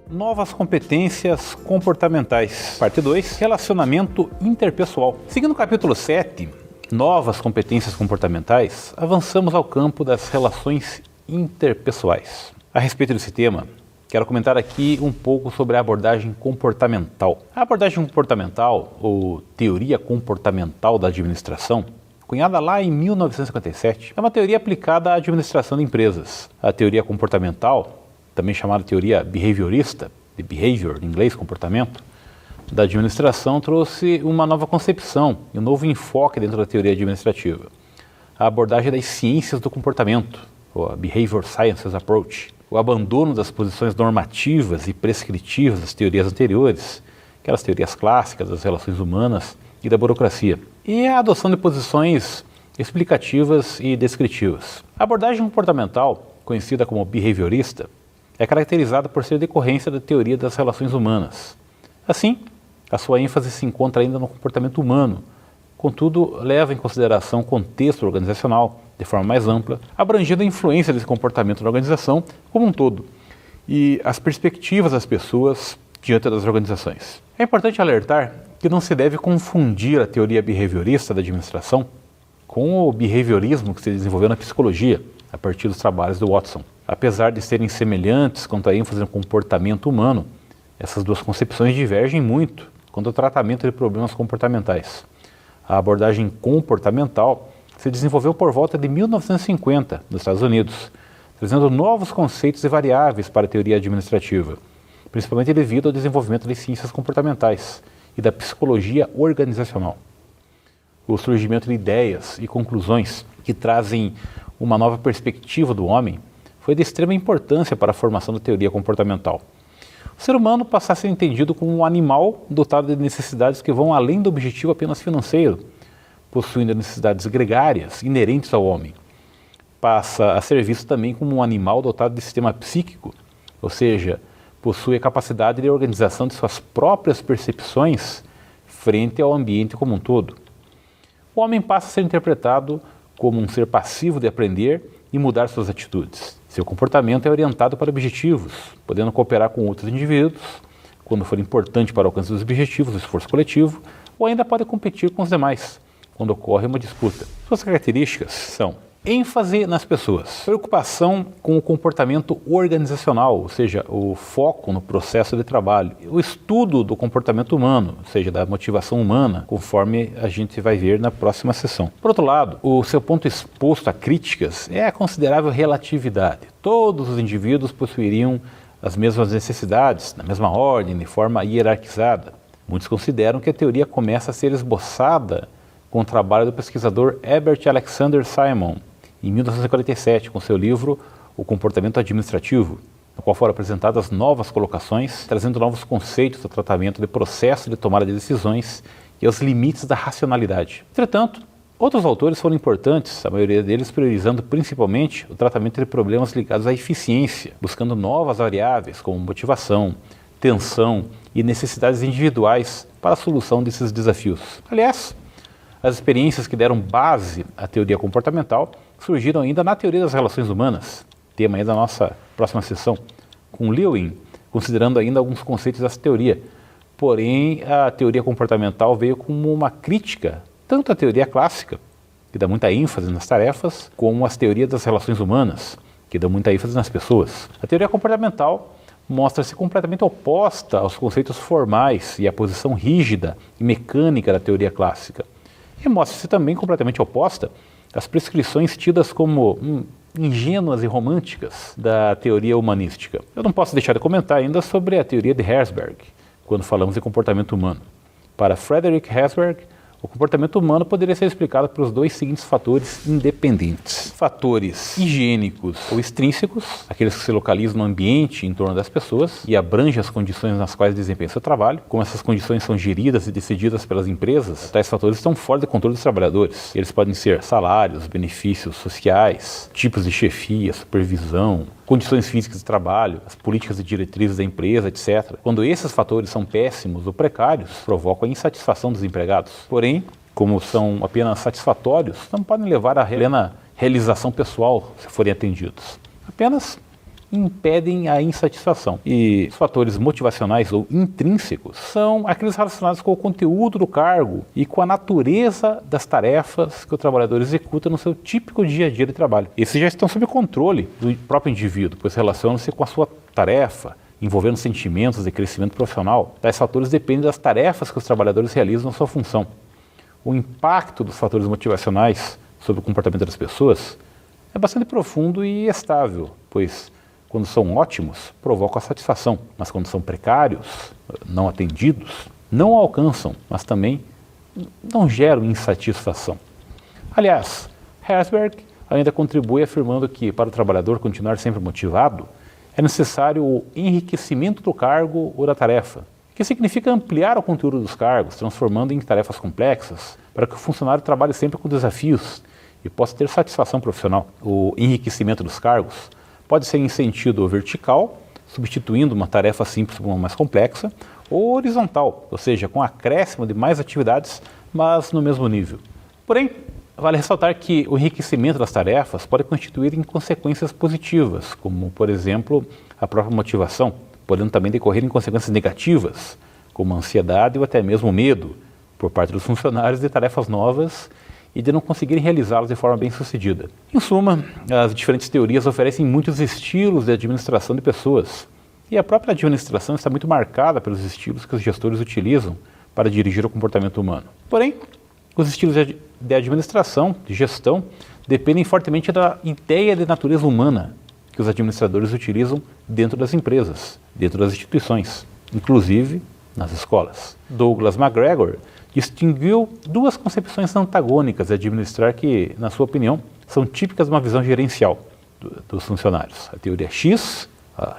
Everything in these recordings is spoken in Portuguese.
Novas competências comportamentais. Parte 2. Relacionamento interpessoal. Seguindo o capítulo 7, Novas competências comportamentais, avançamos ao campo das relações interpessoais. A respeito desse tema, quero comentar aqui um pouco sobre a abordagem comportamental. A abordagem comportamental, ou teoria comportamental da administração, cunhada lá em 1957, é uma teoria aplicada à administração de empresas. A teoria comportamental, também chamada teoria behaviorista, de behavior, em inglês, comportamento, da administração, trouxe uma nova concepção e um novo enfoque dentro da teoria administrativa. A abordagem das ciências do comportamento, ou a Behavior Sciences Approach, o abandono das posições normativas e prescritivas das teorias anteriores, aquelas teorias clássicas das relações humanas e da burocracia, e a adoção de posições explicativas e descritivas. A abordagem comportamental, conhecida como behaviorista, é caracterizada por ser decorrência da teoria das relações humanas. Assim, a sua ênfase se encontra ainda no comportamento humano, contudo, leva em consideração o contexto organizacional de forma mais ampla, abrangendo a influência desse comportamento na organização como um todo e as perspectivas das pessoas diante das organizações. É importante alertar que não se deve confundir a teoria behaviorista da administração com o behaviorismo que se desenvolveu na psicologia, a partir dos trabalhos do Watson. Apesar de serem semelhantes quanto à ênfase no comportamento humano, essas duas concepções divergem muito quanto ao tratamento de problemas comportamentais. A abordagem comportamental se desenvolveu por volta de 1950 nos Estados Unidos, trazendo novos conceitos e variáveis para a teoria administrativa, principalmente devido ao desenvolvimento de ciências comportamentais e da psicologia organizacional. O surgimento de ideias e conclusões que trazem uma nova perspectiva do homem foi de extrema importância para a formação da teoria comportamental. O ser humano passa a ser entendido como um animal dotado de necessidades que vão além do objetivo apenas financeiro, possuindo necessidades gregárias inerentes ao homem. Passa a ser visto também como um animal dotado de sistema psíquico, ou seja, possui a capacidade de organização de suas próprias percepções frente ao ambiente como um todo. O homem passa a ser interpretado como um ser passivo de aprender e mudar suas atitudes. Seu comportamento é orientado para objetivos, podendo cooperar com outros indivíduos, quando for importante para o alcance dos objetivos do esforço coletivo, ou ainda pode competir com os demais, quando ocorre uma disputa. Suas características são ênfase nas pessoas, preocupação com o comportamento organizacional, ou seja, o foco no processo de trabalho, o estudo do comportamento humano, ou seja, da motivação humana, conforme a gente vai ver na próxima sessão. Por outro lado, o seu ponto exposto a críticas é a considerável relatividade. Todos os indivíduos possuiriam as mesmas necessidades, na mesma ordem, de forma hierarquizada. Muitos consideram que a teoria começa a ser esboçada com o trabalho do pesquisador Herbert Alexander Simon, em 1947, com seu livro O Comportamento Administrativo, no qual foram apresentadas novas colocações, trazendo novos conceitos do tratamento de processo de tomada de decisões e aos limites da racionalidade. Entretanto, outros autores foram importantes, a maioria deles priorizando principalmente o tratamento de problemas ligados à eficiência, buscando novas variáveis como motivação, tensão e necessidades individuais para a solução desses desafios. Aliás, as experiências que deram base à teoria comportamental surgiram ainda na teoria das relações humanas, tema aí da nossa próxima sessão, com Lewin, considerando ainda alguns conceitos dessa teoria. Porém, a teoria comportamental veio como uma crítica, tanto à teoria clássica, que dá muita ênfase nas tarefas, como às teorias das relações humanas, que dão muita ênfase nas pessoas. A teoria comportamental mostra-se completamente oposta aos conceitos formais e à posição rígida e mecânica da teoria clássica. E mostra-se também completamente oposta às prescrições tidas como ingênuas e românticas da teoria humanística. Eu não posso deixar de comentar ainda sobre a teoria de Herzberg, quando falamos de comportamento humano. Para Frederick Herzberg, o comportamento humano poderia ser explicado pelos dois seguintes fatores independentes. Fatores higiênicos ou extrínsecos, aqueles que se localizam no ambiente em torno das pessoas e abrangem as condições nas quais desempenham seu trabalho. Como essas condições são geridas e decididas pelas empresas, tais fatores estão fora do controle dos trabalhadores. Eles podem ser salários, benefícios sociais, tipos de chefia, supervisão, condições físicas de trabalho, as políticas e diretrizes da empresa, etc. Quando esses fatores são péssimos ou precários, provocam a insatisfação dos empregados. Porém, como são apenas satisfatórios, não podem levar à plena realização pessoal se forem atendidos. Apenas impedem a insatisfação. E os fatores motivacionais ou intrínsecos são aqueles relacionados com o conteúdo do cargo e com a natureza das tarefas que o trabalhador executa no seu típico dia a dia de trabalho. Esses já estão sob controle do próprio indivíduo, pois relacionam-se com a sua tarefa, envolvendo sentimentos de crescimento profissional. Tais fatores dependem das tarefas que os trabalhadores realizam na sua função. O impacto dos fatores motivacionais sobre o comportamento das pessoas é bastante profundo e estável, pois quando são ótimos, provocam a satisfação, mas quando são precários, não atendidos, não alcançam, mas também não geram insatisfação. Aliás, Herzberg ainda contribui afirmando que, para o trabalhador continuar sempre motivado, é necessário o enriquecimento do cargo ou da tarefa, que significa ampliar o conteúdo dos cargos, transformando em tarefas complexas, para que o funcionário trabalhe sempre com desafios e possa ter satisfação profissional. O enriquecimento dos cargos pode ser em sentido vertical, substituindo uma tarefa simples por uma mais complexa, ou horizontal, ou seja, com acréscimo de mais atividades, mas no mesmo nível. Porém, vale ressaltar que o enriquecimento das tarefas pode constituir em consequências positivas, como, por exemplo, a própria motivação, podendo também decorrer em consequências negativas, como a ansiedade ou até mesmo o medo, por parte dos funcionários de tarefas novas e de não conseguirem realizá-las de forma bem sucedida. Em suma, as diferentes teorias oferecem muitos estilos de administração de pessoas, e a própria administração está muito marcada pelos estilos que os gestores utilizam para dirigir o comportamento humano. Porém, os estilos de administração, de gestão, dependem fortemente da ideia de natureza humana que os administradores utilizam dentro das empresas, dentro das instituições, inclusive nas escolas. Douglas McGregor distinguiu duas concepções antagônicas de administrar que, na sua opinião, são típicas de uma visão gerencial dos funcionários. A teoria X,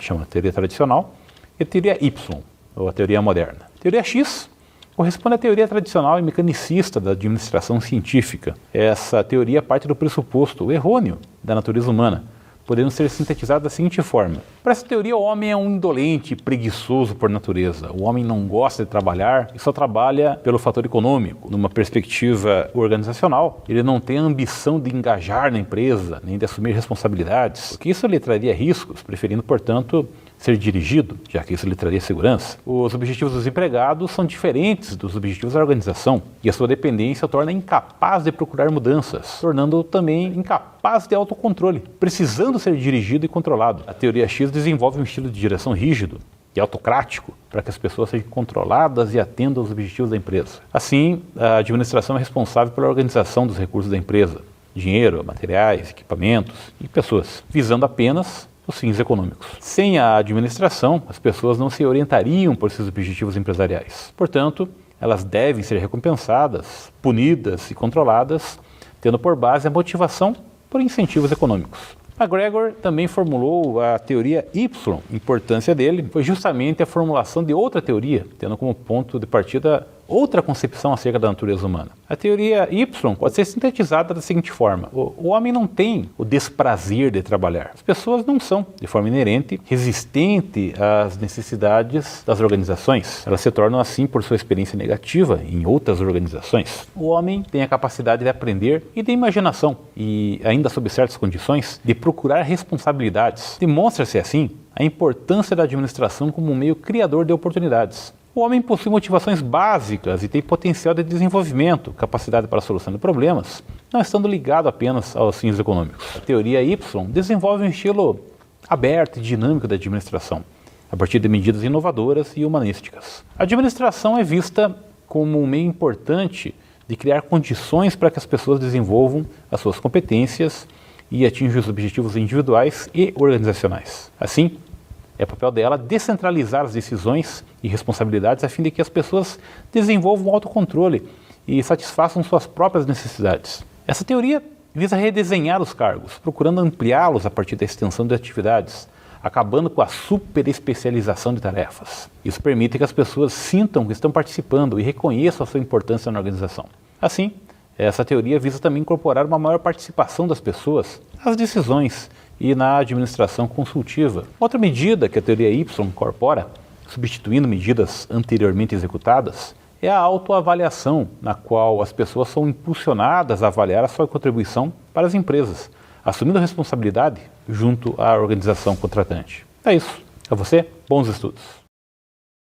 chama teoria tradicional, e a teoria Y, ou a teoria moderna. A teoria X corresponde à teoria tradicional e mecanicista da administração científica. Essa teoria parte do pressuposto errôneo da natureza humana, podendo ser sintetizada da seguinte forma. Para essa teoria, o homem é um indolente, preguiçoso por natureza. O homem não gosta de trabalhar e só trabalha pelo fator econômico. Numa perspectiva organizacional, ele não tem a ambição de engajar na empresa, nem de assumir responsabilidades, porque isso lhe traria riscos, preferindo, portanto, ser dirigido, já que isso lhe traria segurança. Os objetivos dos empregados são diferentes dos objetivos da organização, e a sua dependência o torna incapaz de procurar mudanças, tornando-o também incapaz de autocontrole, precisando ser dirigido e controlado. A teoria X desenvolve um estilo de direção rígido e autocrático para que as pessoas sejam controladas e atendam aos objetivos da empresa. Assim, a administração é responsável pela organização dos recursos da empresa, dinheiro, materiais, equipamentos e pessoas, visando apenas os fins econômicos. Sem a administração, as pessoas não se orientariam por seus objetivos empresariais. Portanto, elas devem ser recompensadas, punidas e controladas, tendo por base a motivação por incentivos econômicos. McGregor também formulou a teoria Y. A importância dele foi justamente a formulação de outra teoria, tendo como ponto de partida outra concepção acerca da natureza humana. A teoria Y pode ser sintetizada da seguinte forma: o homem não tem o desprazer de trabalhar. As pessoas não são, de forma inerente, resistente às necessidades das organizações. Elas se tornam assim por sua experiência negativa em outras organizações. O homem tem a capacidade de aprender e de imaginação, e ainda sob certas condições, de procurar responsabilidades. Demonstra-se assim a importância da administração como um meio criador de oportunidades. O homem possui motivações básicas e tem potencial de desenvolvimento, capacidade para a solução de problemas, não estando ligado apenas aos fins econômicos. A teoria Y desenvolve um estilo aberto e dinâmico da administração, a partir de medidas inovadoras e humanísticas. A administração é vista como um meio importante de criar condições para que as pessoas desenvolvam as suas competências e atinjam os objetivos individuais e organizacionais. Assim, é papel dela descentralizar as decisões e responsabilidades a fim de que as pessoas desenvolvam autocontrole e satisfaçam suas próprias necessidades. Essa teoria visa redesenhar os cargos, procurando ampliá-los a partir da extensão de atividades, acabando com a superespecialização de tarefas. Isso permite que as pessoas sintam que estão participando e reconheçam a sua importância na organização. Assim, essa teoria visa também incorporar uma maior participação das pessoas nas decisões e na administração consultiva. Outra medida que a teoria Y incorpora, substituindo medidas anteriormente executadas, é a autoavaliação, na qual as pessoas são impulsionadas a avaliar a sua contribuição para as empresas, assumindo a responsabilidade junto à organização contratante. É isso. A você, bons estudos.